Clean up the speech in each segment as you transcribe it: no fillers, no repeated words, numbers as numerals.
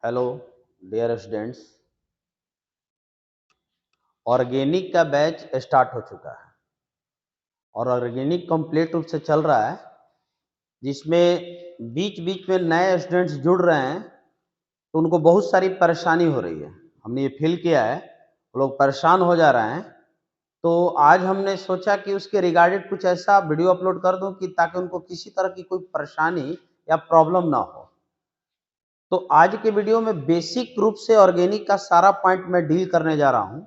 Hello dear students, organic का batch start हो चुका है और ऑर्गेनिक कंप्लीट रूप से चल रहा है, जिसमें बीच बीच में नए स्टूडेंट्स जुड़ रहे हैं तो उनको बहुत सारी परेशानी हो रही है। हमने ये फील किया है, लोग परेशान हो जा रहे हैं। तो आज हमने सोचा कि उसके रिगार्डेड कुछ ऐसा वीडियो अपलोड कर दूं कि ताकि उनको किसी तरह की कोई परेशानी या प्रॉब्लम ना हो। तो आज के वीडियो में बेसिक रूप से ऑर्गेनिक का सारा पॉइंट मैं डील करने जा रहा हूं,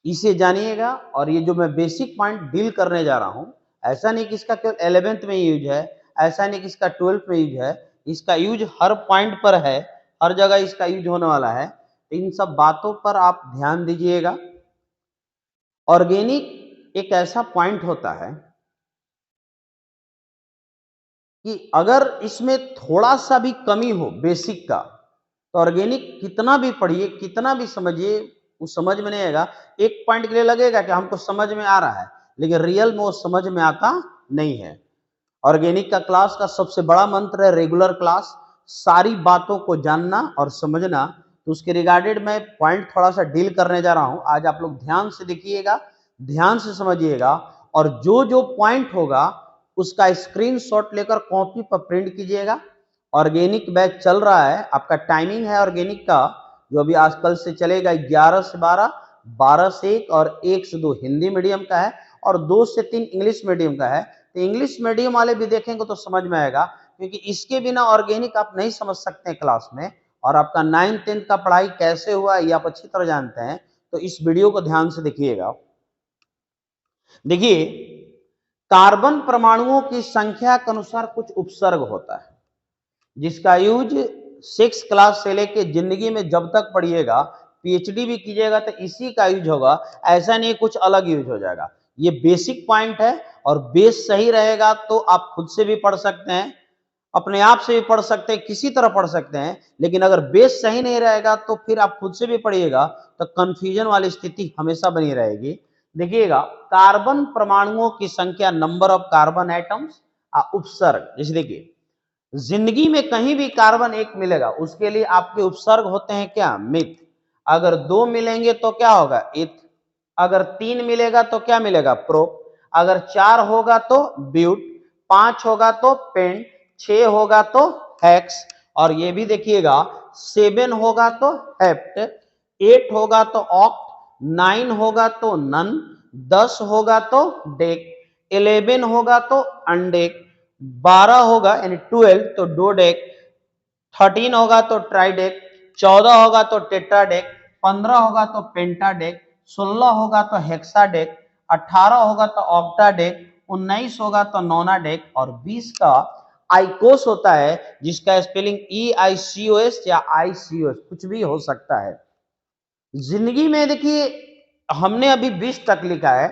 इसे जानिएगा। और ये जो मैं बेसिक पॉइंट डील करने जा रहा हूं, ऐसा नहीं कि इसका केवल 11th में यूज है, ऐसा नहीं कि इसका 12th में यूज है, इसका यूज हर पॉइंट पर है, हर जगह इसका यूज होने वाला है। इन सब बातों पर आप ध्यान दीजिएगा। ऑर्गेनिक एक ऐसा पॉइंट होता है कि अगर इसमें थोड़ा सा भी कमी हो बेसिक का, तो ऑर्गेनिक कितना भी पढ़िए, कितना भी समझिए, वो समझ में नहीं आएगा। एक पॉइंट के लिए लगेगा कि हमको समझ में आ रहा है, लेकिन रियल में वो समझ में आता नहीं है। ऑर्गेनिक का क्लास का सबसे बड़ा मंत्र है रेगुलर क्लास, सारी बातों को जानना और समझना। तो उसके रिगार्डेड मैं पॉइंट थोड़ा सा डील करने जा रहा हूं। आज आप लोग ध्यान से देखिएगा, ध्यान से समझिएगा, और जो जो पॉइंट होगा उसका स्क्रीनशॉट लेकर कॉपी पर प्रिंट कीजिएगा। ऑर्गेनिक बैच चल रहा है, आपका टाइमिंग है ऑर्गेनिक का जो अभी आजकल से चलेगा 11 से 12, 12 से 1 और 1 से 2 हिंदी मीडियम का है और 2 से 3 इंग्लिश मीडियम का है। तो इंग्लिश मीडियम वाले भी देखेंगे तो समझ में आएगा, क्योंकि इसके बिना ऑर्गेनिक आप नहीं समझ सकते क्लास में। और आपका 9th 10th का पढ़ाई कैसे हुआ ये आप अच्छी तरह जानते हैं। तो इस वीडियो को ध्यान से देखिएगा। देखिए, कार्बन परमाणुओं की संख्या के अनुसार कुछ उपसर्ग होता है, जिसका यूज 6 क्लास से लेके जिंदगी में जब तक पढ़िएगा, पीएचडी भी कीजिएगा तो इसी का यूज होगा। ऐसा नहीं कुछ अलग यूज हो जाएगा। ये बेसिक पॉइंट है और बेस सही रहेगा तो आप खुद से भी पढ़ सकते हैं, अपने आप से भी पढ़ सकते हैं, किसी तरह पढ़ सकते हैं। लेकिन अगर बेस सही नहीं रहेगा तो फिर आप खुद से भी पढ़िएगा तो कंफ्यूजन वाली स्थिति हमेशा बनी रहेगी। देखिएगा, कार्बन परमाणुओं की संख्या, नंबर ऑफ कार्बन एटम्स, उपसर्ग। जैसे देखिए, जिंदगी में कहीं भी कार्बन 1 मिलेगा, उसके लिए आपके उपसर्ग होते हैं क्या? मिथ। अगर 2 मिलेंगे तो क्या होगा? इथ। अगर 3 मिलेगा तो क्या मिलेगा? प्रोप। अगर 4 होगा तो ब्यूट, 5 होगा तो पेंट, 6 होगा तो हेक्स, और ये भी देखिएगा 7 होगा तो हेप्ट, 8 होगा तो ऑक्ट, 9 होगा तो नन, 10 होगा तो डेक, 11 होगा तो अनडेक, 12 होगा यानी 12 तो डोडेक, 13 होगा तो ट्राइडेक, 14 होगा तो टेट्राडेक, 15 होगा तो पेंटाडेक, 16 होगा तो हेक्साडेक, 18 होगा तो ऑक्टाडेक, 19 होगा तो नोनाडेक, और 20 का आइकोस होता है, जिसका स्पेलिंग EICOS या ICOS कुछ भी हो सकता है। जिंदगी में देखिए, हमने अभी 20 तक लिखा है,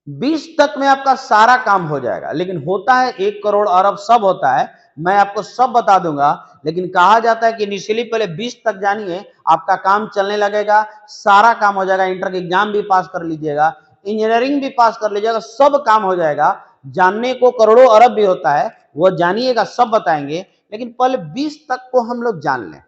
20 तक में आपका सारा काम हो जाएगा। लेकिन होता है 1 करोड़ अरब सब होता है, मैं आपको सब बता दूंगा। लेकिन कहा जाता है कि इनिशियली पहले 20 तक जानिए, आपका काम चलने लगेगा, सारा काम हो जाएगा। इंटर के एग्जाम भी पास कर लीजिएगा, इंजीनियरिंग भी पास कर लीजिएगा, सब काम हो जाएगा। जानने को करोड़ों अरब भी होता है, वो जानिएगा, सब बताएंगे। लेकिन पहले 20 तक को हम लोग जान लें,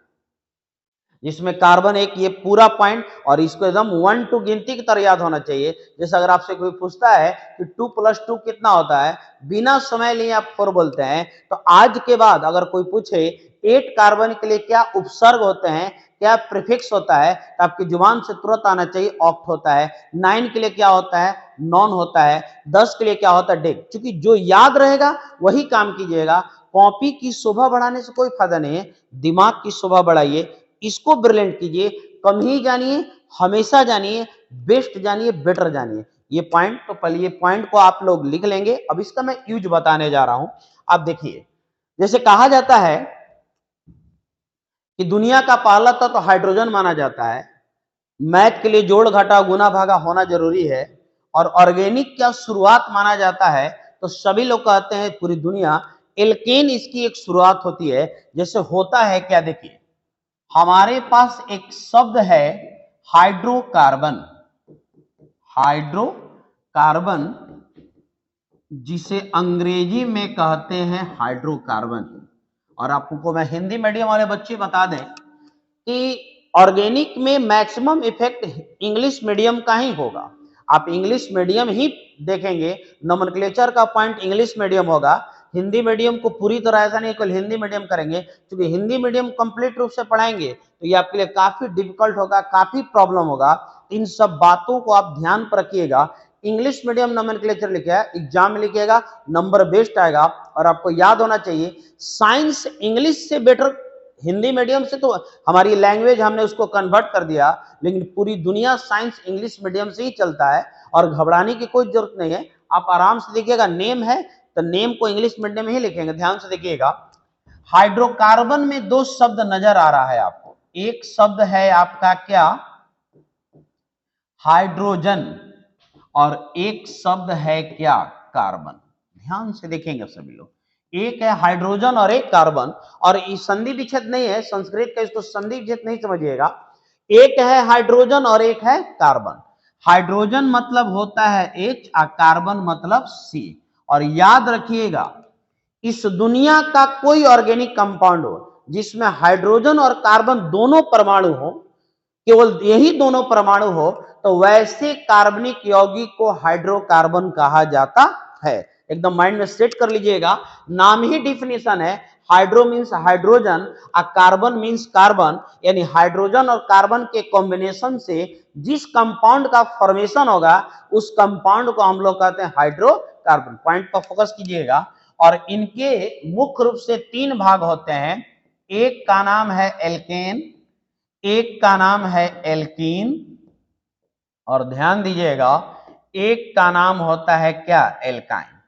जिसमें कार्बन एक ये पूरा पॉइंट, और इसको एकदम 1 to गिनती की तरह याद होना चाहिए। जैसे अगर आपसे कोई पूछता है कि 2 + 2 कितना होता है, बिना समय लिए आप 4 बोलते हैं। तो आज के बाद अगर कोई पूछे 8 कार्बन के लिए क्या उपसर्ग होते हैं, क्या प्रीफिक्स होता है, तो आपकी जुबान से तुरंत आना चाहिए ऑक्ट होता है। 9 के लिए क्या होता है? नॉन होता है। 10 के लिए क्या होता है? डेक। क्योंकि जो याद रहेगा वही काम कीजिएगा। कॉपी की शोभा बढ़ाने से कोई फायदा नहीं है, दिमाग की शोभा बढ़ाइए, इसको ब्रिलियंट कीजिए। कम ही जानिए, हमेशा जानिए, बेस्ट जानिए, बेटर जानिए। ये पॉइंट तो पहले, ये पॉइंट को आप लोग लिख लेंगे। अब इसका मैं यूज बताने जा रहा हूं। आप देखिए, जैसे कहा जाता है कि दुनिया का पहला तत्व तो हाइड्रोजन माना जाता है। मैथ के लिए जोड़ घटा गुना भागा होना जरूरी है। और ऑर्गेनिक क्या शुरुआत माना जाता है, तो सभी लोग कहते हैं पूरी दुनिया, एल्केन इसकी एक शुरुआत होती है। जैसे होता है क्या, देखिए, हमारे पास एक शब्द है हाइड्रोकार्बन। हाइड्रोकार्बन, जिसे अंग्रेजी में कहते हैं हाइड्रोकार्बन। और आपको मैं हिंदी मीडियम वाले बच्चे बता दें कि ऑर्गेनिक में मैक्सिमम इफेक्ट इंग्लिश मीडियम का ही होगा। आप इंग्लिश मीडियम ही देखेंगे, नोमेनक्लेचर का पॉइंट इंग्लिश मीडियम होगा। हिंदी मीडियम को पूरी तरह ऐसा नहीं केवल हिंदी मीडियम करेंगे, क्योंकि हिंदी मीडियम कंप्लीट रूप से पढ़ाएंगे तो ये आपके लिए काफी डिफिकल्ट होगा, काफी प्रॉब्लम होगा। इन सब बातों को आप ध्यान पर रखिएगा। इंग्लिश मीडियम नोमेनक्लेचर लिखा है, एग्जाम में लिखिएगा, नंबर बेस्ट आएगा। और आपको याद होना चाहिए साइंस इंग्लिश से बेटर, हिंदी मीडियम से तो हमारी लैंग्वेज हमने उसको कन्वर्ट कर दिया, लेकिन पूरी दुनिया साइंस इंग्लिश मीडियम से ही चलता है और घबराने की कोई जरूरत नहीं है। आप आराम से देखिएगा, नेम है तो नेम को इंग्लिश मीडियम में ही लिखेंगे। ध्यान से देखिएगा, हाइड्रोकार्बन में दो शब्द नजर आ रहा है आपको। एक शब्द है आपका क्या, हाइड्रोजन, और एक शब्द है क्या, कार्बन। ध्यान से देखेंगे सभी लोग, एक है हाइड्रोजन और एक कार्बन, और ये संधि विच्छेद नहीं है, संस्कृत का इसको संधि विच्छेद नहीं समझिएगा। एक है हाइड्रोजन और एक है कार्बन। हाइड्रोजन मतलब होता है H और कार्बन मतलब C। और याद रखिएगा, इस दुनिया का कोई ऑर्गेनिक कंपाउंड हो जिसमें हाइड्रोजन और कार्बन दोनों परमाणु हो, केवल यही दोनों परमाणु हो, तो वैसे कार्बनिक यौगिक को हाइड्रोकार्बन कहा जाता है। एकदम माइंड में सेट कर लीजिएगा, नाम ही डिफिनेशन है। हाइड्रो मीन्स हाइड्रोजन और कार्बन मीन्स कार्बन, यानी हाइड्रोजन और कार्बन के कॉम्बिनेशन से जिस कंपाउंड का फॉर्मेशन होगा उस कंपाउंड को हम लोग कहते हैं हाइड्रोकार्बन। पॉइंट पर फोकस कीजिएगा। और इनके मुख्य रूप से तीन भाग होते हैं, एक का नाम है एल्केन, एक का नाम है एल्कीन, और ध्यान दीजिएगा एक का नाम होता है क्या, एल्काइन।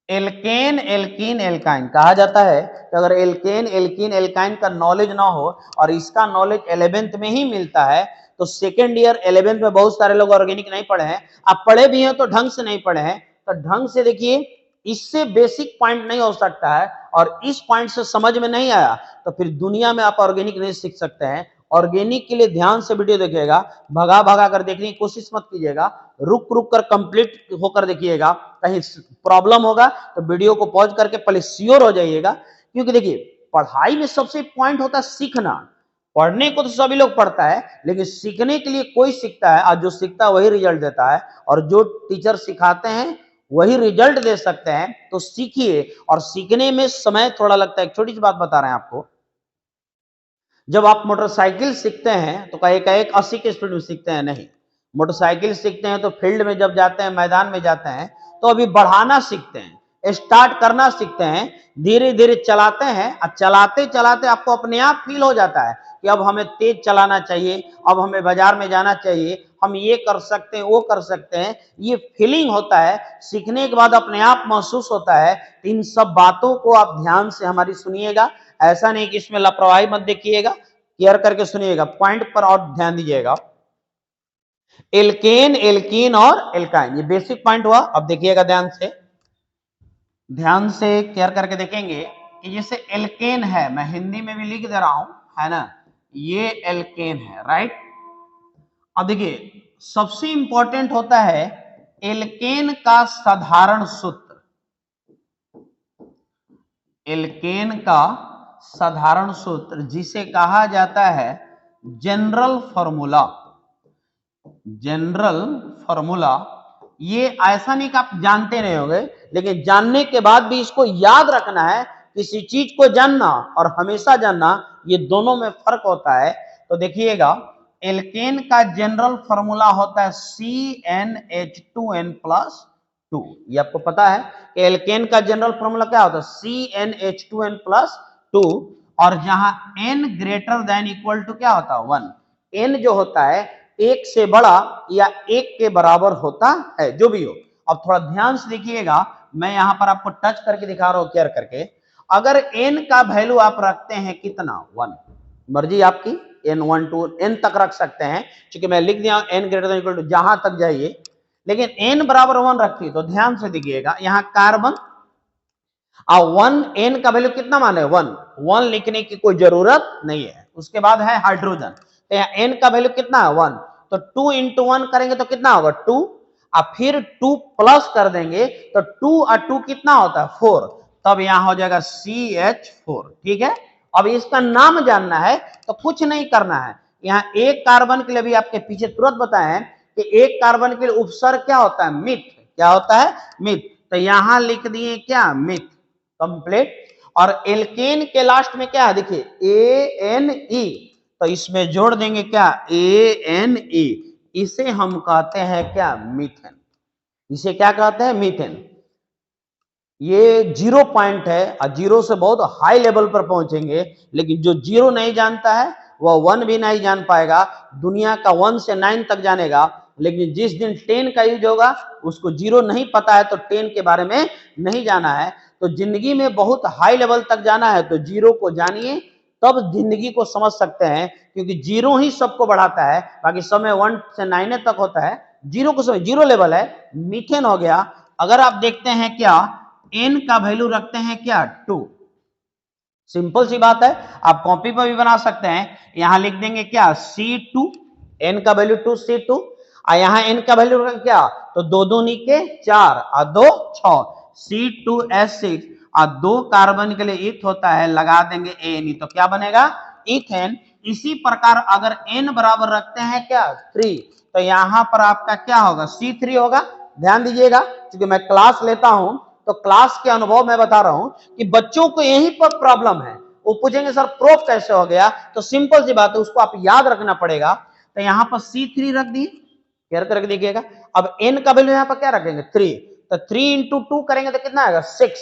एल्केन एल्कीन एल्काइन कहा जाता है कि अगर एल्केन एल्कीन एल्काइन का नॉलेज ना हो, और इसका नॉलेज 11th में ही मिलता है, तो सेकेंड ईयर 11th में बहुत सारे लोग ऑर्गेनिक नहीं पढ़े हैं, आप पढ़े भी हैं तो ढंग से नहीं पढ़े हैं। तो ढंग से देखिए, इससे बेसिक पॉइंट नहीं हो सकता है, और इस पॉइंट से समझ में नहीं आया तो फिर दुनिया में आप ऑर्गेनिक नहीं सीख सकते हैं। ऑर्गेनिक के लिए ध्यान से वीडियो देखिएगा, भगा भगा कर देखने की कोशिश मत कीजिएगा, रुक रुक कर कंप्लीट होकर देखिएगा। कहीं प्रॉब्लम होगा तो वीडियो को पॉज करके पहले श्योर हो जाइएगा। क्योंकि देखिए, पढ़ाई में सबसे पॉइंट होता है सीखना। पढ़ने को तो सभी लोग पढ़ता है, लेकिन सीखने के लिए कोई सीखता है, और जो सीखता है वही रिजल्ट देता है, और जो टीचर सिखाते हैं वही रिजल्ट दे सकते हैं। तो सीखिए, और सीखने में समय थोड़ा लगता है। एक छोटी सी बात बता रहे हैं आपको, जब आप मोटरसाइकिल सीखते हैं तो कहीं कहीं 80 की स्पीड में सीखते हैं, नहीं। मोटरसाइकिल सीखते हैं तो फील्ड में जब जाते हैं, मैदान में जाते हैं, तो अभी बढ़ाना सीखते हैं, स्टार्ट करना सीखते हैं, धीरे धीरे चलाते हैं, और चलाते चलाते आपको अपने आप फील हो जाता है कि अब हमें तेज चलाना चाहिए, अब हमें बाजार में जाना चाहिए, हम ये कर सकते हैं, वो कर सकते हैं। ये फीलिंग होता है, सीखने के बाद अपने आप महसूस होता है। इन सब बातों को आप ध्यान से हमारी सुनिएगा, ऐसा नहीं कि इसमें लापरवाही मत देखिएगा, केयर करके सुनिएगा, पॉइंट पर और ध्यान दीजिएगा। एल्केन एल्कीन और एल्काइन, ये बेसिक पॉइंट हुआ। अब देखिएगा ध्यान से केयर करके देखेंगे कि जैसे एल्केन है, मैं हिंदी में भी लिख दे रहा हूं, है ना, ये एल्केन है, राइट। अब देखिए, सबसे इंपॉर्टेंट होता है एल्केन का साधारण सूत्र। एल्केन का साधारण सूत्र जिसे कहा जाता है जनरल फॉर्मूला। जनरल फॉर्मूला, ये ऐसा नहीं कि आप जानते नहीं होंगे, लेकिन जानने के बाद भी इसको याद रखना है। किसी चीज को जानना और हमेशा जानना, ये दोनों में फर्क होता है। तो देखिएगा, एल्केन का जनरल फॉर्मूला होता है CnH2n+2। ये आपको पता है कि एल्केन का जनरल फॉर्मूला क्या होता है, CnH2n+2। और जहां n greater than equal to क्या होता है, 1। n जो होता है एक से बड़ा या एक के बराबर होता है, जो भी हो। अब थोड़ा ध्यान से देखिएगा, मैं यहां पर आपको टच करके दिखा रहा हूं, केयर करके। अगर n का वैल्यू आप रखते हैं कितना, 1, मर्जी आपकी, n1 to n तक रख सकते हैं, क्योंकि मैं लिख दिया n greater than equal to, जहां तक जाइए। लेकिन n बराबर 1 रखती, तो ध्यान से देखिएगा, यहां कार्बन और 1, n का वैल्यू कितना माने, 1 लिखने की कोई जरूरत नहीं है। उसके बाद है हाइड्रोजन, तो यहाँ n का वैल्यू कितना है, 1, तो 2 into 1 करेंगे तो कितना होगा, 2, और फिर 2 प्लस कर देंगे तो 2 और 2 कितना होता है, 4, तब यहां हो जाएगा CH4, ठीक है। अब इसका नाम जानना है तो कुछ नहीं करना है, यहाँ एक कार्बन के लिए भी आपके पीछे तुरंत बताए हैं कि एक कार्बन के लिए उपसर्ग क्या होता है, मिथ। क्या होता है, मिथ। तो यहां लिख दिए क्या, मिथ, कंप्लीट। और एल्केन के लास्ट में क्या है, देखिए ANE, तो इसमें जोड़ देंगे क्या, ANE। इसे हम कहते हैं क्या, मीथेन। इसे क्या कहते हैं, मीथेन। ये 0 पॉइंट है और 0 से बहुत हाई लेवल पर पहुंचेंगे, लेकिन जो 0 नहीं जानता है वह 1 भी नहीं जान पाएगा। दुनिया का 1 से 9 तक जानेगा, लेकिन जिस दिन 10 का यूज होगा उसको 0 नहीं पता है तो 10 के बारे में नहीं जाना है। तो जिंदगी में बहुत हाई लेवल तक जाना है तो 0 को जानिए, तब जिंदगी को समझ सकते हैं, क्योंकि 0 ही सबको बढ़ाता है, बाकी समय 1 से 9 तक होता है। 0 को समय 0 लेवल है, मीथेन हो गया। अगर आप देखते हैं क्या, n का वैल्यू रखते हैं क्या, 2। सिंपल सी बात है, आप कॉपी पर भी बना सकते हैं। यहां लिख देंगे क्या, C2, n का वैल्यू 2 C2, और यहां n का वैल्यू रखें क्या, तो 2 दूनी के 4 और 2 6 C2H6, और 2 कार्बन के लिए ईथ होता है, लगा देंगे ANE, तो क्या बनेगा, इथेन। इसी प्रकार अगर n बराबर रखते हैं क्या, 3, तो यहां पर आपका क्या होगा, C3 होगा। ध्यान दीजिएगा, क्योंकि मैं क्लास लेता हूं तो क्लास के अनुभव मैं बता रहा हूं कि बच्चों को यहीं पर प्रॉब्लम है। वो पूछेंगे सर प्रूफ कैसे हो गया, तो सिंपल सी बात है, उसको आप याद रखना पड़ेगा। तो यहां पर C3 रख दिए, क्या रख दीजिएगा। अब n का वैल्यू यहां पर क्या रखेंगे, 3, तो 3 इंटू 2 करेंगे तो कितना आएगा, 6,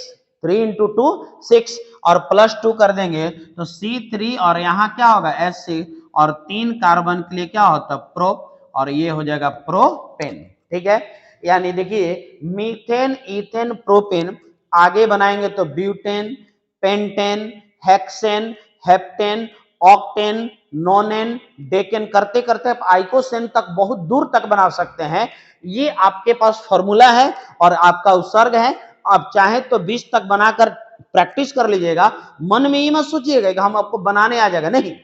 3 इंटू 2 6, और प्लस 2 कर देंगे तो C3, और यहां क्या होगा H6, और 3 कार्बन के लिए क्या होता है, प्रोप, और ये हो जाएगा प्रोपेन। ठीक है, यानी देखिए मीथेन, इथेन, प्रोपेन, आगे बनाएंगे तो butane, pentane, hexane, heptane, octane, नोनेन, decane, करते करते आप आइकोसेन तक बहुत दूर तक बना सकते हैं। ये आपके पास फॉर्मूला है और आपका उपसर्ग है। आप चाहे तो 20 तक बनाकर प्रैक्टिस कर लीजिएगा। मन में ये मत सोचिएगा कि हम आपको बनाने आ जाएगा, नहीं,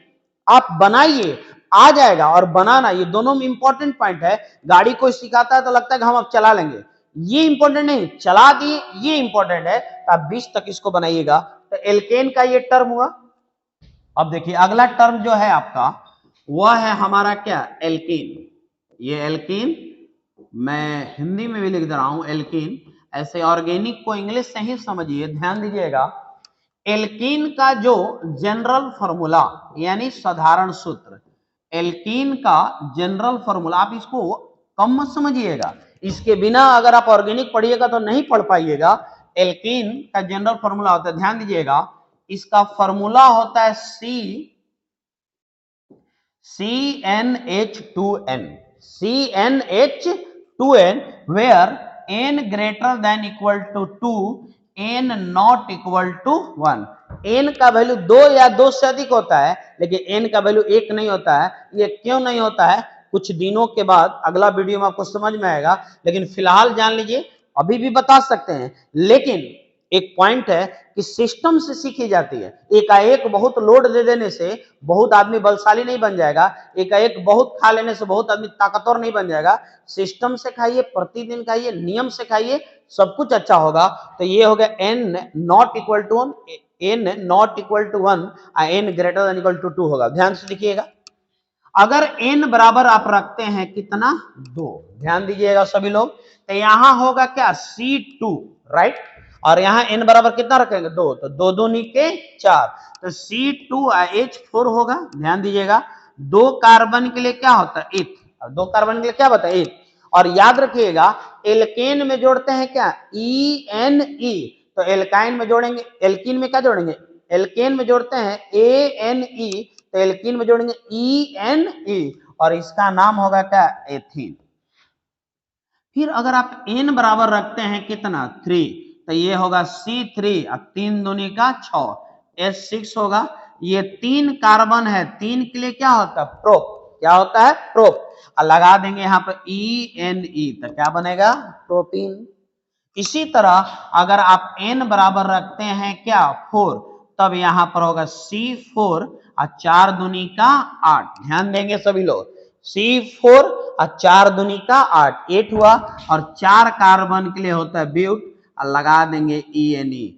आप बनाइए, आ जाएगा। और बनाना, ये दोनों में इंपॉर्टेंट पॉइंट है। गाड़ी कोई सिखाता है तो लगता है कि हम अब चला लेंगे, ये इंपॉर्टेंट नहीं, चला दिए ये इंपॉर्टेंट है। तो आप 20 तक इसको बनाइएगा। तो एल्केन का ये टर्म हुआ। अब देखिए अगला टर्म जो है आपका, वह है हमारा क्या, एल्कीन। ये एल्कीन मैं हिंदी में भी लिख दे रहा हूं, एल्कीन। ऐसे ऑर्गेनिक को इंग्लिश से ही समझिए, ध्यान दीजिएगा। एल्कीन का जो जनरल फॉर्मूला, यानी साधारण सूत्र, एल्कीन का जनरल फॉर्मूला, आप इसको कम मत समझिएगा। इसके बिना अगर आप ऑर्गेनिक पढ़िएगा तो नहीं पढ़ पाइएगा। एल्कीन का जनरल फॉर्मूला होता है, ध्यान दीजिएगा, इसका फॉर्मूला होता है CnH2n, CnH2n, where n greater than equal to 2, n not equal to 1। n का वैल्यू 2 या 2 से अधिक होता है, लेकिन n का वैल्यू 1 नहीं होता है। ये क्यों नहीं होता है, कुछ दिनों के बाद अगला वीडियो में आपको समझ में आएगा, लेकिन फिलहाल जान लीजिए, अभी भी बता सकते हैं। लेकिन एक पॉइंट है कि सिस्टम से सीखी जाती है। एकाएक बहुत लोड दे देने से बहुत आदमी बलशाली नहीं बन जाएगा, एकाएक बहुत खा लेने से बहुत आदमी ताकतवर नहीं बन जाएगा। सिस्टम से खाइए, प्रतिदिन खाइए, नियम से खाइए, सब कुछ अच्छा होगा। तो ये हो गया n not equal to 1, n not equal to 1, n greater than equal to 2 होगा। ध्यान से देखिएगा, अगर n बराबर आप रखते हैं कितना, 2, ध्यान दीजिएगा सभी लोग, तो यहां होगा क्या, C2, राइट, और यहां n बराबर कितना रखेंगे, 2, तो 2 दूनी के 4, तो C2H4 होगा। ध्यान दीजिएगा, 2 कार्बन के लिए क्या होता है, ईथ, और 2 कार्बन के लिए क्या बताए, ईथ। और याद रखिएगा, एल्केन में जोड़ते हैं क्या, ENE, तो एल्काइन में जोड़ेंगे, एल्कीन में क्या जोड़ेंगे, एल्केन में जोड़ते हैं ANE, तो एल्कीन में जोड़ेंगे ENE, और इसका नाम होगा क्या, एथीन। फिर अगर आप n बराबर रखते हैं कितना, 3, तो ये होगा C3, और 3 दूनी का 6, H6 होगा। ये 3 कार्बन है, 3 के लिए क्या होता है, प्रोप, क्या होता है, प्रोप, और लगा देंगे यहाँ पर ENE, तो क्या बनेगा, प्रोपीन। इसी तरह अगर आप n बराबर रखते हैं क्या, 4, तब यहां पर होगा C4, और 4 दूनी का 8। ध्यान देंगे सभी लोग, C4 और 4 दूनी का 8, 8 हुआ। और 4 कार्बन के लिए होता है ब्यूट, और लगा देंगे ENE,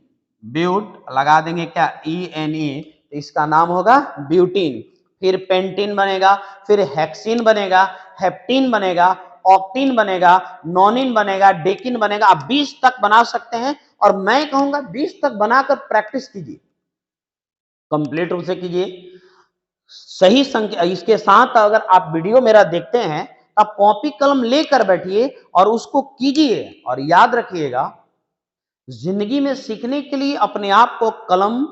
ब्यूट लगा देंगे क्या, ENE। तो इसका नाम होगा ब्यूटीन। फिर पेंटीन बनेगा, फिर हेक्सीन बनेगा, हेप्टीन बनेगा, ऑक्टीन बनेगा, नॉनिन बनेगा, डेकिन बनेगा। आप 20 तक बना सकते हैं और मैं कहूंगा 20 तक बनाकर प्रैक्टिस कीजिए, कंप्लीट रूप से कीजिए। सही संख्या, इसके साथ अगर आप वीडियो मेरा देखते हैं, आप कॉपी कलम लेकर बैठिए और उसको कीजिए। और याद रखिएगा, जिंदगी में सीखने के लिए अपने आप को कलम,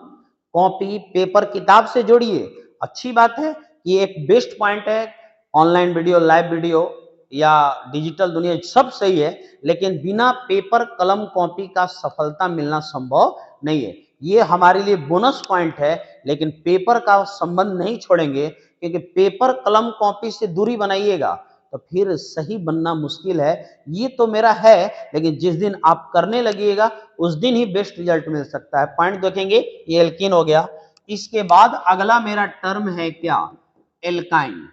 कॉपी, पेपर, किताब से जोड़िए। अच्छी बात है, ये एक बेस्ट पॉइंट है। ऑनलाइन वीडियो, लाइव वीडियो या डिजिटल दुनिया सब सही है, लेकिन बिना पेपर, कलम, कॉपी का सफलता मिलना संभव नहीं है। ये हमारे लिए बोनस पॉइंट है, लेकिन पेपर का संबंध नहीं छोड़ेंगे, क्योंकि पेपर, कलम, कॉपी से दूरी बनाइएगा तो फिर सही बनना मुश्किल है। ये तो मेरा है, लेकिन जिस दिन आप करने लगिएगा उस दिन ही बेस्ट रिजल्ट मिल सकता है। पॉइंट देखेंगे, ये एल्कीन हो गया। इसके बाद अगला मेरा टर्म है क्या, एल्काइन।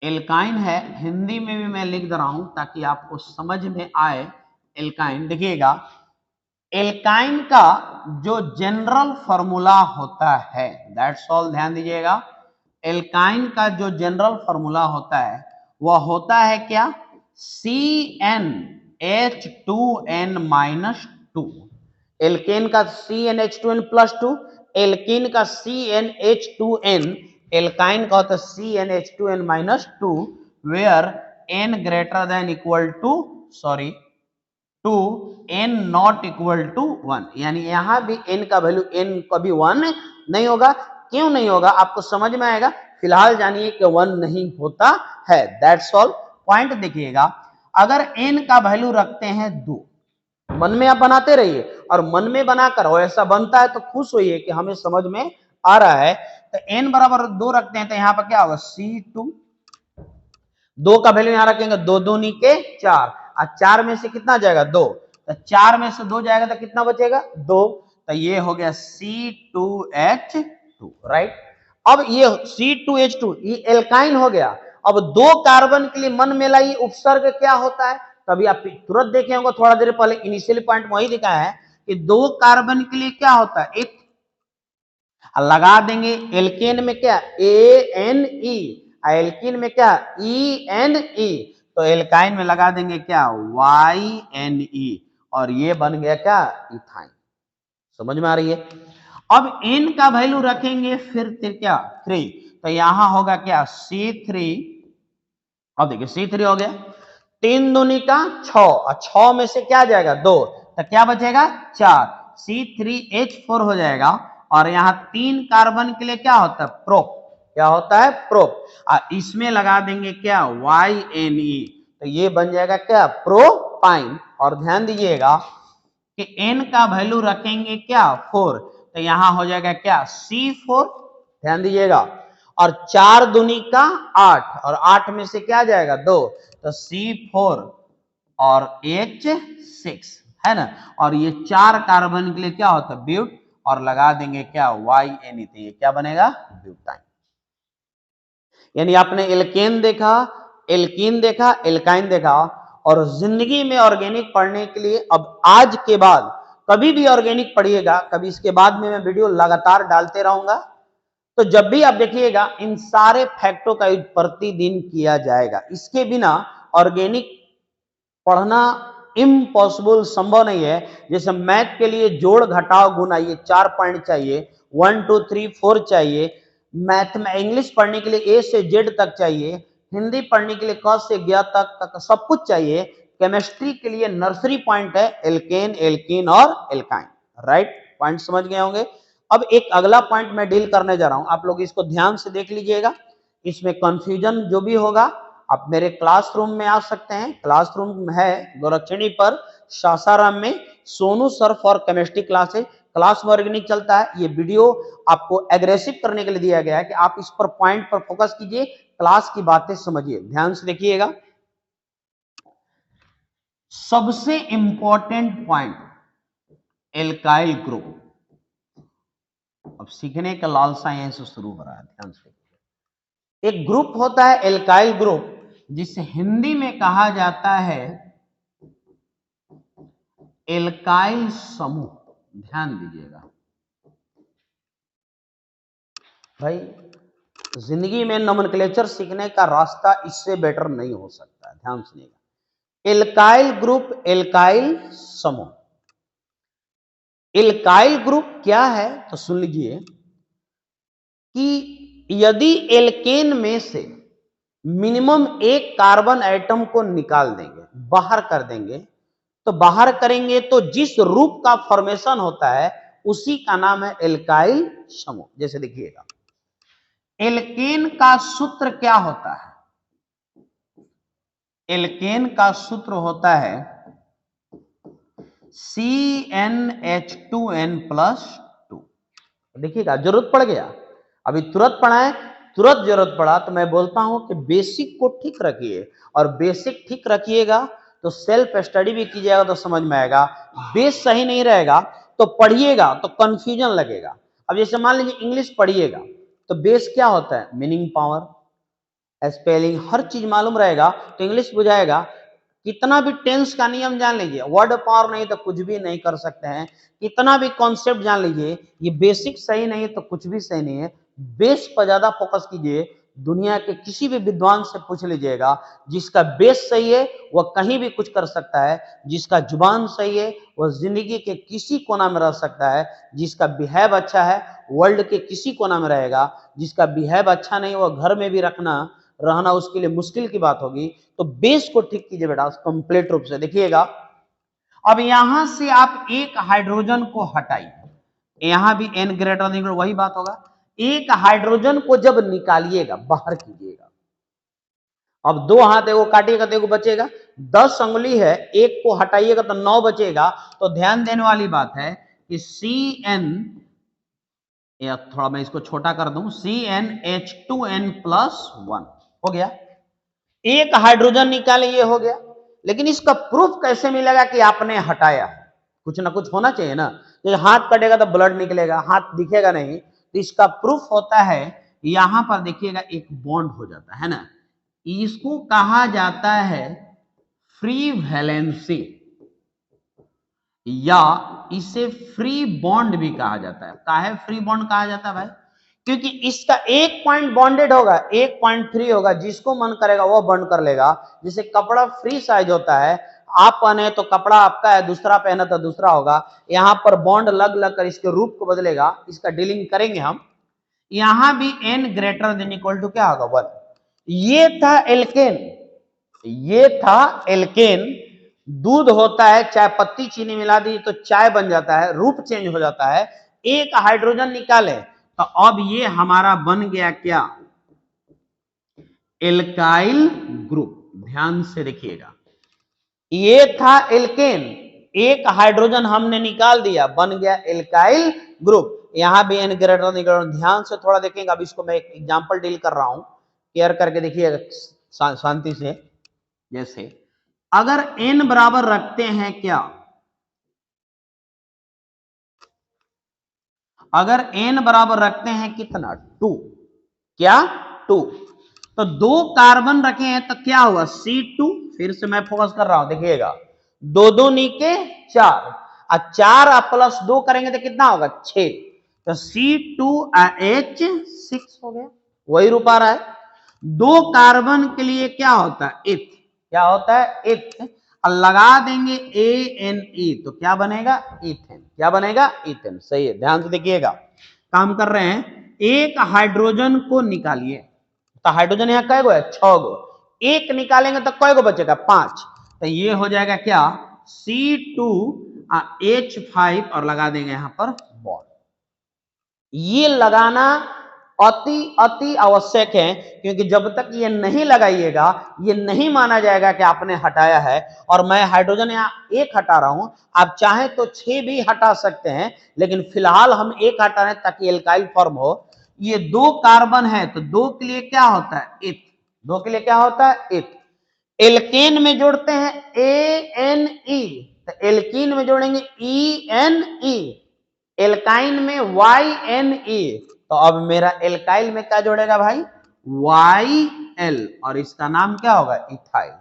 एल्काइन है, हिंदी में भी मैं लिख दे रहा हूं ताकि आपको समझ में आए। एल्काइन देखिएगा, एल्काइन का जो जनरल फॉर्मूला होता है, दैट्स ऑल, ध्यान दीजिएगा। एल्काइन का जो जनरल फॉर्मूला होता है वह होता है क्या, CnH2n-2। एल्केन का CnH2n+2, एल्कीन का CnH2n, एल्काइन का होता है CnH2n-2, where n greater than equal to, sorry, to n not equal to 1। यानी यहां भी n का वैल्यू, n कभी 1 नहीं होगा। क्यों नहीं होगा आपको समझ में आएगा, फिलहाल जानिए कि 1 नहीं होता है, दैट्स ऑल। पॉइंट देखिएगा, अगर n का वैल्यू रखते हैं 2, मन में आप बनाते रहिए, और मन में बनाकर ऐसा बनता है तो खुश होइए कि हमें समझ में आ रहा है। तो n बराबर 2 रखते हैं तो यहां पर क्या होगा, C2, 2 का वैल्यू यहां रखेंगे, 2 दूनी के 4, और 4 में से कितना जाएगा, 2, तो 4 में से 2 जाएगा तो कितना बचेगा, 2। तो ये हो गया C2H2, राइट। अब ये C2H2 ये एल्काइन हो गया। अब 2 कार्बन के लिए मन में लाइए उपसर्ग क्या होता है, तभी आप तुरंत देखे होंगे, थोड़ा देर पहले इनिशियल पॉइंट वही दिखाया है कि 2 कार्बन के लिए क्या होता है, एक लगा देंगे। एल्केन में क्या, ANE, एल्कीन में क्या, ENE, तो एल्काइन में लगा देंगे क्या, YNE, और ये बन गया क्या, इथाइन। समझ में आ रही है। अब n का वैल्यू रखेंगे फिर क्या, 3, तो यहां होगा क्या, C3। अब देखिए C3 हो गया, 3 दूनी का 6, और 6 में से क्या जाएगा, 2, तो क्या बचेगा, 4, C3H4 हो जाएगा। और यहां 3 कार्बन के लिए क्या होता है, प्रोप, क्या होता है, प्रोप, इसमें लगा देंगे क्या, YNE, तो ये बन जाएगा क्या, प्रोपाइन। और ध्यान दीजिएगा कि n का वैल्यू रखेंगे क्या, 4, तो यहां हो जाएगा क्या, C4, ध्यान दीजिएगा। और 4 दूनी का 8, और 8 में से क्या जाएगा, 2, तो C4 और H6 है ना। और ये 4 कार्बन के लिए क्या होता है, ब्यूट, और लगा देंगे क्या, YNE, तो ये क्या बनेगा, ब्यूटाइन। यानी आपने एल्केन देखा, एल्कीन देखा, एल्काइन देखा, और जिंदगी में ऑर्गेनिक पढ़ने के लिए अब आज के बाद कभी भी ऑर्गेनिक पढ़िएगा, कभी इसके बाद में मैं वीडियो लगातार डालते रहूंगा, तो जब भी आप देखिएगा इन सारे फैक्टों का यूज प्रतिदिन किया जाएगा। इसके बिना ऑर्गेनिक पढ़ना इम्पॉसिबल, संभव नहीं है। जैसे मैथ के लिए जोड़ घटाव गुणा ये 4 पॉइंट चाहिए, 1 2 3 4 चाहिए। मैथ में इंग्लिश पढ़ने के लिए A से Z तक चाहिए, हिंदी पढ़ने के लिए क से ज्ञ तक सब कुछ चाहिए। केमिस्ट्री के लिए नर्सरी पॉइंट है एल्केन, एल्कीन और एल्काइन, राइट। पॉइंट समझ गए होंगे। अब एक अगला पॉइंट मैं डील करने जा रहा हूं, आप लोग इसको ध्यान से देख लीजिएगा। इसमें कंफ्यूजन जो भी होगा आप मेरे क्लासरूम में आ सकते हैं। क्लासरूम है गोरक्षणी पर, सासाराम में, Sonu sir for chemistry classes, class में ऑर्गेनिक चलता है। ये वीडियो आपको एग्रेसिव करने के लिए दिया गया है कि आप इस पर पॉइंट पर फोकस कीजिए, क्लास की बातें समझिए, ध्यान से देखिएगा। सबसे इंपॉर्टेंट पॉइंट, एल्काइल ग्रुप। अब सीखने का लालसा यहीं से शुरू हो रहा है, ध्यान से। एक ग्रुप होता है एल्काइल ग्रुप, जिसे हिंदी में कहा जाता है एल्काइल समूह, ध्यान दीजिएगा। भाई जिंदगी में नोमेनक्लेचर सीखने का रास्ता इससे बेटर नहीं हो सकता है, ध्यान सुनिएगा। एल्काइल ग्रुप, एल्काइल समूह। एल्काइल ग्रुप क्या है तो सुन लीजिए कि यदि एल्केन में से मिनिमम एक कार्बन एटम को निकाल देंगे, बाहर कर देंगे, तो बाहर करेंगे तो जिस रूप का फॉर्मेशन होता है उसी का नाम है एल्काइल समूह। जैसे देखिएगा, एल्केन का सूत्र क्या होता है? एल्केन का सूत्र होता है CnH2n+2। देखिएगा, जरूरत पड़ गया, अभी तुरंत पढ़ाएं, तुरंत जरूरत पड़ा तो मैं बोलता हूं कि बेसिक को ठीक रखिए, और बेसिक ठीक रखिएगा तो सेल्फ स्टडी भी कीजिएगा तो समझ में आएगा। बेस सही नहीं रहेगा तो पढ़िएगा तो कंफ्यूजन लगेगा। अब जैसे मान लीजिए इंग्लिश पढ़िएगा तो बेस क्या होता है? मीनिंग, पावर, स्पेलिंग, हर चीज मालूम रहेगा तो इंग्लिश बुझाएगा। कितना भी टेंस का नियम जान लीजिए, वर्ड पावर नहीं तो कुछ भी नहीं कर सकते हैं। कितना भी कॉन्सेप्ट जान लीजिए, ये बेसिक सही नहीं है तो कुछ भी सही नहीं है। बेस पर ज्यादा फोकस कीजिए। दुनिया के किसी भी विद्वान से पूछ लीजिएगा, जिसका बेस सही है वह कहीं भी कुछ कर सकता है, जिसका जुबान सही है वह जिंदगी के किसी कोना में रह सकता है, जिसका बिहेव अच्छा है वर्ल्ड के किसी कोना में रहेगा, जिसका बिहेव अच्छा नहीं वह घर में भी रहना उसके लिए मुश्किल की बात होगी। तो बेस को ठीक कीजिए बेटा कंप्लीट रूप से। देखिएगा, अब यहां से आप एक हाइड्रोजन को हटाइए, यहां भी n ग्रेटर देन वही बात होगा। एक हाइड्रोजन को जब निकालिएगा, बाहर कीजिएगा, अब दो हाथ एगो काटिएगा तो एगो बचेगा, 10 अंगुली है, एक को हटाइएगा तो 9 बचेगा। तो ध्यान देने वाली बात है कि CN, या थोड़ा मैं इसको छोटा कर दूं, CnH2n+1 हो गया। एक हाइड्रोजन निकाले, ये हो गया। लेकिन इसका प्रूफ कैसे मिलेगा कि आपने हटाया? कुछ ना कुछ होना चाहिए ना। जैसे हाथ कटेगा तो ब्लड निकलेगा, हाथ दिखेगा नहीं, तो इसका प्रूफ होता है यहां पर देखिएगा एक बॉन्ड हो जाता है ना, इसको कहा जाता है फ्री वैलेंसी, या इसे फ्री बॉन्ड भी कहा जाता है। काहे फ्री बॉन्ड कहा जाता है भाई? क्योंकि इसका एक पॉइंट बॉन्डेड होगा, एक पॉइंट फ्री होगा, जिसको मन करेगा वो बॉन्ड कर लेगा। जैसे कपड़ा फ्री साइज होता है, आप पहने तो कपड़ा आपका है, दूसरा पहना तो दूसरा होगा। यहां पर बॉन्ड लग लग कर इसके रूप को बदलेगा, इसका डीलिंग करेंगे हम। यहां भी n greater than equal to क्या होगा? 1। ये था एल्केन, ये था एल्केन। दूध होता है, चाय पत्ती चीनी मिला दी तो चाय बन जाता है, रूप चेंज हो जाता है। एक हाइड्रोजन निकाले तो अब ये हमारा बन गया क्या? Alkyl group. ध्यान से देखिएगा, ये था एल्केन, एक हाइड्रोजन हमने निकाल दिया, बन गया एल्काइल ग्रुप। यहां भी n ग्रेटर निकल। ध्यान से थोड़ा देखेंगे, अब इसको मैं एक एग्जांपल डील कर रहा हूं, केयर करके देखिएगा शांति से। जैसे अगर n बराबर रखते हैं क्या, अगर n बराबर रखते हैं कितना? 2, क्या 2, तो 2 कार्बन रखे हैं तो क्या हुआ? C2। फिर से मैं फोकस कर रहा हूं, देखिएगा, 2 2 नीके 4, और 4 प्लस 2 करेंगे तो कितना होगा? 6, तो C2H6 हो गया, वही रूप आ रहा है। 2 कार्बन के लिए क्या होता है? इथ। क्या होता है? इथ। और लगा देंगे ANE तो क्या बनेगा? इथेन। क्या बनेगा? इथेन। सही है, ध्यान से देखिएगा, काम कर रहे हैं। एक हाइड्रोजन को निकालिए, तो हाइड्रोजन यहां कै गो है? 6 गो। एक निकालेंगे तो कै गो बचेगा? 5। तो ये हो जाएगा क्या? C2H5, और लगा देंगे यहां पर बॉन्ड। ये लगाना अति अति आवश्यक है, क्योंकि जब तक ये नहीं लगाइएगा ये नहीं माना जाएगा कि आपने हटाया है। और मैं हाइड्रोजन यहां एक हटा रहा हूं, आप चाहें तो 6 भी हटा सकते हैं, लेकिन फिलहाल हम एक हटा रहे हैं ताकि एल्काइल फॉर्म हो। ये 2 कार्बन है तो 2 के लिए क्या होता है? इथ। 2 के लिए क्या होता है? इथ। एल्केन में जोड़ते हैं ANE, तो एल्कीन में जोड़ेंगे ENE, एल्काइन में YNE, तो अब मेरा एल्काइल में क्या जोड़ेगा भाई? YL, और इसका नाम क्या होगा? इथाइल।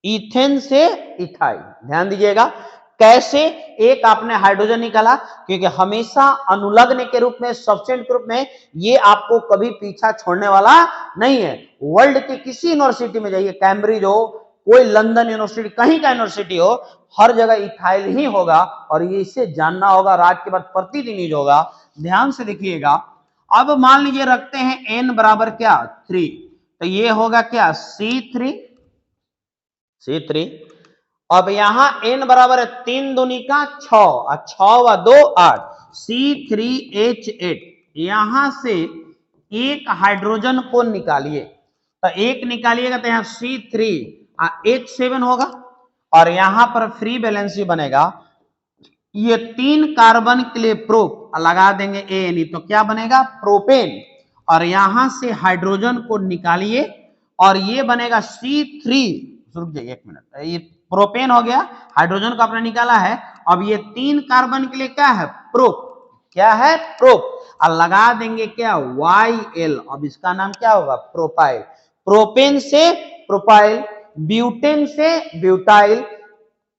इथेन से इथाइल। ध्यान दीजिएगा, कैसे? एक आपने हाइड्रोजन निकाला, क्योंकि हमेशा अनुलग्न के रूप में, सब्स्टिट्यूएंट के रूप में ये आपको कभी पीछा छोड़ने वाला नहीं है। वर्ल्ड की किसी यूनिवर्सिटी में जाइए, कैम्ब्रिज हो, कोई लंदन यूनिवर्सिटी, कहीं का यूनिवर्सिटी हो, हर जगह इथाइल ही होगा, और ये इसे जानना होगा, और आज के बाद प्रतिदिन यूज होगा। ध्यान से देखिएगा। अब मान लीजिए रखते हैं n बराबर क्या 3, तो ये होगा क्या C3। अब यहां n बराबर है 3 दूनी का 6 और 6 व 2 8, C3H8। यहां से एक हाइड्रोजन को निकालिए, तो एक निकालिएगा तो यहां C3H7 होगा, और यहां पर फ्री बैलेंस बनेगा। ये 3 कार्बन के लिए प्रोप लगा देंगे ANE, तो क्या बनेगा प्रोपेन, और यहां से हाइड्रोजन को निकालिए और ये बनेगा C3। रुक जाइए 1 मिनट, ये प्रोपेन हो गया, हाइड्रोजन को आपने निकाला है। अब ये 3 कार्बन के लिए क्या है प्रोप, क्या है प्रोप, और लगा देंगे क्या YL। अब इसका नाम क्या होगा प्रोपाइल। प्रोपेन से प्रोपाइल, ब्यूटेन से ब्यूटाइल,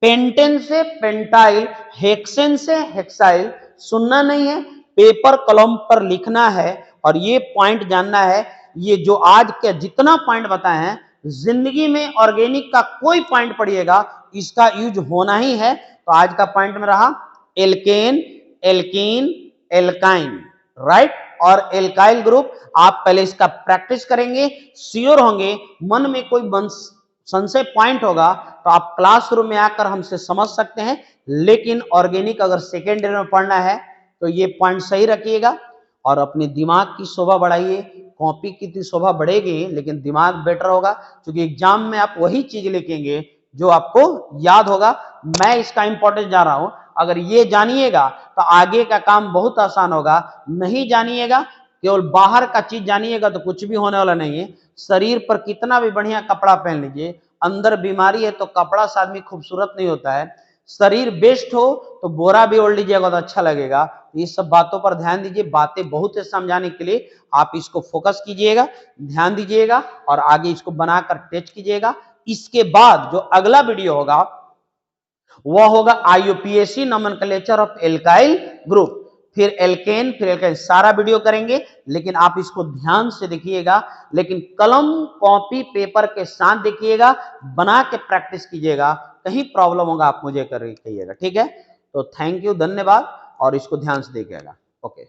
पेंटेन से पेंटाइल, हेक्सेन से हेक्साइल। सुनना नहीं है, पेपर कलम पर लिखना है, और ये पॉइंट जानना है। ये जो आज के जितना पॉइंट बताए हैं, जिंदगी में ऑर्गेनिक का कोई पॉइंट पढ़िएगा इसका यूज होना ही है। तो आज का पॉइंट में रहा एल्केन, एल्कीन, एल्काइन, राइट, और एल्काइल ग्रुप। आप पहले इसका प्रैक्टिस करेंगे, श्योर होंगे, मन में कोई संशय पॉइंट होगा तो आप क्लासरूम में आकर हमसे समझ सकते हैं। लेकिन ऑर्गेनिक अगर सेकेंड ईयर में पढ़ना है तो ये पॉइंट सही रखिएगा, और अपने दिमाग की शोभा बढ़ाइए। कॉपी की शोभा बढ़ेगी लेकिन दिमाग बेटर होगा, क्योंकि एग्जाम में आप वही चीज लिखेंगे जो आपको याद होगा। मैं इसका इंपॉर्टेंस जा रहा हूं, अगर ये जानिएगा तो आगे का काम बहुत आसान होगा। नहीं जानिएगा, केवल बाहर का चीज जानिएगा तो कुछ भी होने वाला नहीं है। शरीर पर कितना भी बढ़िया कपड़ा पहन लीजिए, अंदर बीमारी है तो कपड़ा से आदमी खूबसूरत नहीं होता है। शरीर बेस्ट हो तो बोरा भी ओढ़ लीजिएगा तो अच्छा लगेगा। ये सब बातों पर ध्यान दीजिए, बातें बहुत है समझाने के लिए, आप इसको फोकस कीजिएगा, ध्यान दीजिएगा, और आगे इसको बनाकर टेस्ट कीजिएगा। इसके बाद जो अगला वीडियो होगा वह होगा IUPAC nomenclature of alkyl group, फिर एल्केन, फिर एल्काइन, सारा वीडियो करेंगे। लेकिन आप इसको ध्यान से देखिएगा, लेकिन कलम कॉपी पेपर के साथ देखिएगा, बना के प्रैक्टिस कीजिएगा। कहीं प्रॉब्लम होगा आप मुझे कहिएगा, ठीक है। तो थैंक यू, धन्यवाद, और इसको ध्यान से देखिएगा। ओके।